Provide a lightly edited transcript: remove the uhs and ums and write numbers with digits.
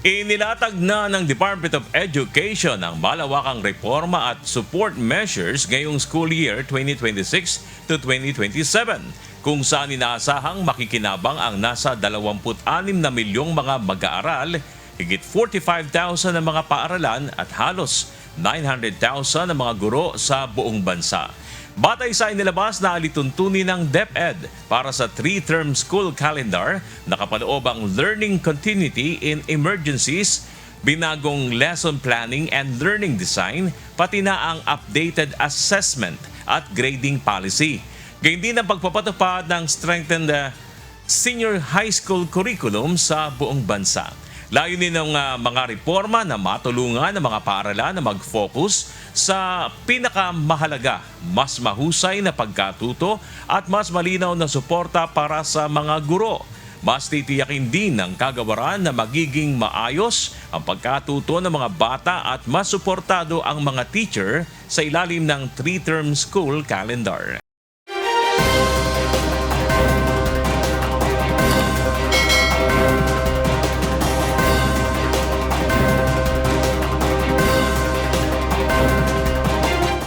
Inilatag na ng Department of Education ang malawakang reforma at support measures ngayong school year 2026 to 2027 kung saan inaasahang makikinabang ang nasa 26 na milyong mga mag-aaral, higit 45,000 na mga paaralan at halos 900,000 na mga guro sa buong bansa. Batay sa inilabas na alituntunin ng DepEd para sa 3-term school calendar, nakapaloob ang learning continuity in emergencies, binagong lesson planning and learning design, pati na ang updated assessment at grading policy. Gayun din ang pagpapatupad ng strengthened senior high school curriculum sa buong bansa. Layunin ng mga reforma na matulungan ng mga paaralan na mag-focus sa pinakamahalaga, mas mahusay na pagkatuto at mas malinaw na suporta para sa mga guro. Mas titiyakin din ng kagawaran na magiging maayos ang pagkatuto ng mga bata at mas suportado ang mga teacher sa ilalim ng 3-term school calendar.